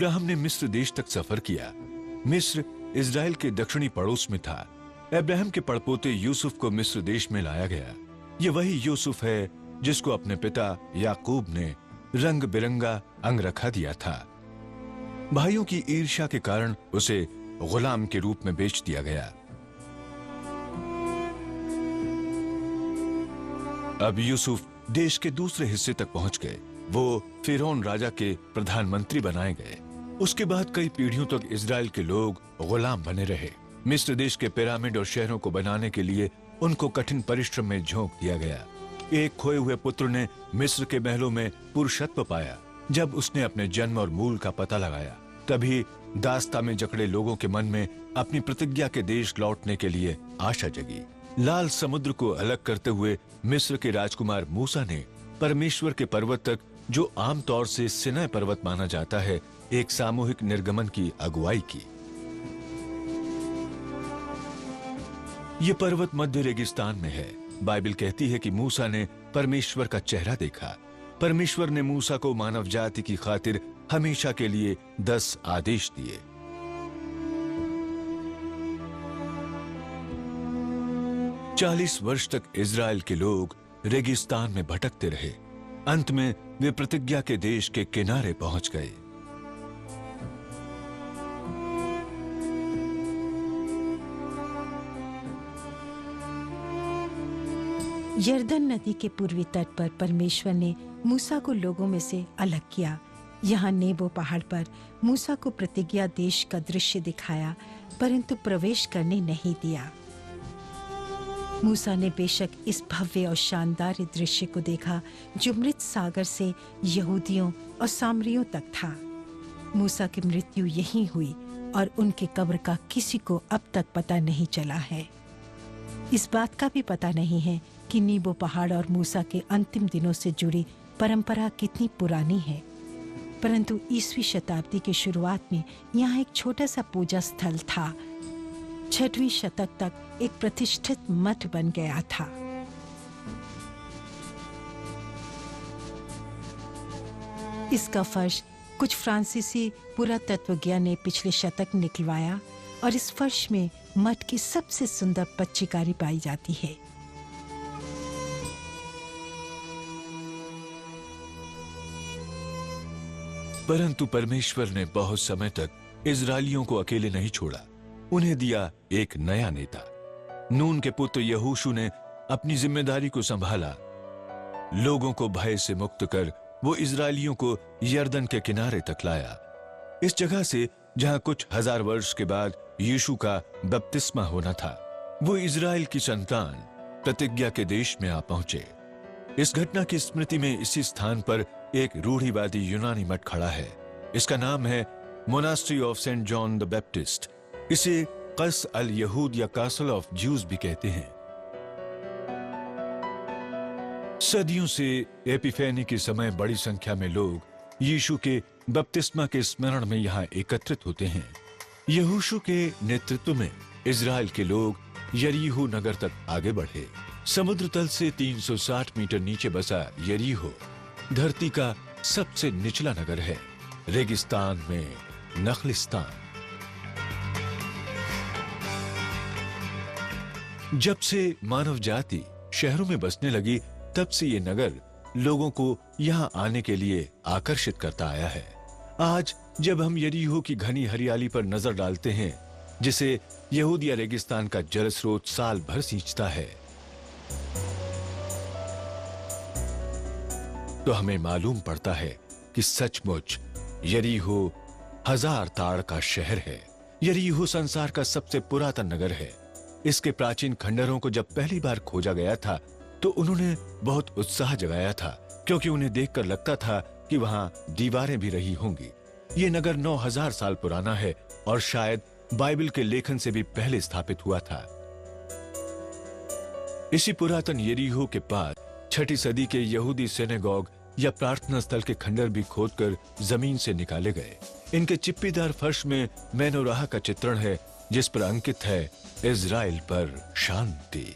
Abraham ने मिस्र देश तक सफर किया। मिस्र इजराइल के दक्षिणी पड़ोस में था। अब्राहम के पड़पोते यूसुफ को मिस्र देश में लाया गया। ये वही यूसुफ है जिसको अपने पिता याकूब ने रंग बिरंगा अंगरखा दिया था। भाइयों की ईर्ष्या के कारण उसे गुलाम के रूप में बेच दिया गया। अब यूसुफ देश के दूसरे हिस्से तक पहुंच गए। वो फिरौन राजा के प्रधानमंत्री बनाए गए। उसके बाद कई पीढ़ियों तक इजराइल के लोग गुलाम बने रहे। मिस्र देश के पिरामिड और शहरों को बनाने के लिए उनको कठिन परिश्रम में झोंक दिया गया। एक खोए हुए पुत्र ने मिस्र के महलों में पुरुषत्व पाया। जब उसने अपने जन्म और मूल का पता लगाया, तभी दास्ता में जकड़े लोगों के मन में अपनी प्रतिज्ञा के देश लौटने के लिए आशा जगी। लाल समुद्र को अलग करते हुए मिस्र के राजकुमार मूसा ने परमेश्वर के पर्वत तक, जो आमतौर से सिनाई पर्वत माना जाता है, एक सामूहिक निर्गमन की अगुवाई की। ये पर्वत मध्य रेगिस्तान में है। बाइबल कहती है कि मूसा ने परमेश्वर का चेहरा देखा। परमेश्वर ने मूसा को मानव जाति की खातिर हमेशा के लिए 10 आदेश दिए। चालीस वर्ष तक इजराइल के लोग रेगिस्तान में भटकते रहे। अंत में वे प्रतिज्ञा के देश के किनारे पहुंच गए। यरदन नदी के पूर्वी तट पर परमेश्वर ने मूसा को लोगों में से अलग किया। यहाँ नेबो पहाड़ पर मूसा को प्रतिज्ञा देश का दृश्य दिखाया, परंतु प्रवेश करने नहीं दिया। मूसा ने बेशक इस भव्य और शानदार दृश्य को देखा जो मृत सागर से यहूदियों और सामरियों तक था। मूसा की मृत्यु यहीं हुई और उनके कब्र का किसी को अब तक पता नहीं चला है। इस बात का भी पता नहीं है कि नीबो पहाड़ और मूसा के अंतिम दिनों से जुड़ी परंपरा कितनी पुरानी है, परंतु 20वीं शताब्दी की शुरुआत में यहाँ एक छोटा सा पूजा स्थल था। 6वीं शतक तक एक प्रतिष्ठित मठ बन गया था। इसका फर्श कुछ फ्रांसीसी पुरातत्वज्ञ ने पिछले शतक निकलवाया और इस फर्श में मठ की सबसे सुंदर पच्चीकारी पाई जाती है। परंतु परमेश्वर ने बहुत समय तक इजरायलियों को अकेले नहीं छोड़ा। उन्हें दिया एक नया नेता। नून के पुत्र यहोशू ने अपनी जिम्मेदारी को संभाला। लोगों को भय से मुक्त कर वो इजरायलियों को यरदन के किनारे तक लाया, इस जगह से जहां कुछ हजार वर्ष के बाद यीशु का बपतिस्मा होना था। वो इजराइल की संतान प्रतिज्ञा के देश में आ पहुंचे। इस घटना की स्मृति में इसी स्थान पर एक रूढ़िवादी यूनानी मठ खड़ा है। इसका नाम है monastery of Saint John the Baptist. इसे कस अल यहूद या कासल ऑफ ज्यूज भी कहते हैं। सदियों से एपिफेनी के समय बड़ी संख्या में लोग यीशु के बपतिस्मा के स्मरण में यहाँ एकत्रित होते हैं। यहोशू के नेतृत्व में इजराइल के लोग यरीहो नगर तक आगे बढ़े। समुद्र तल से 360 मीटर नीचे बसा यरीहो धरती का सबसे निचला नगर है। रेगिस्तान में नखलिस्तान। जब से मानव जाति शहरों में बसने लगी, तब से ये नगर लोगों को यहाँ आने के लिए आकर्षित करता आया है। आज जब हम यरीहो की घनी हरियाली पर नजर डालते हैं, जिसे यहूदिया रेगिस्तान का जल स्रोत साल भर सींचता है, तो हमें मालूम पड़ता है कि सचमुच यरीहो 1000 ताड़ का शहर है। यरीहो संसार का सबसे पुरातन नगर है। इसके प्राचीन खंडहरों को जब पहली बार खोजा गया था तो उन्होंने बहुत उत्साह जगाया था, क्योंकि उन्हें देखकर लगता था कि वहां दीवारें भी रही होंगी। ये नगर 9000 साल पुराना है और शायद बाइबल के लेखन से भी पहले स्थापित हुआ था। इसी पुरातन यरीहो के पास 6ठी सदी के यहूदी सिनेगॉग या प्रार्थना स्थल के खंडर भी खोदकर जमीन से निकाले गए। इनके चिप्पीदार फर्श में मेनोराह का चित्रण है, जिस पर अंकित है इजराइल पर शांति।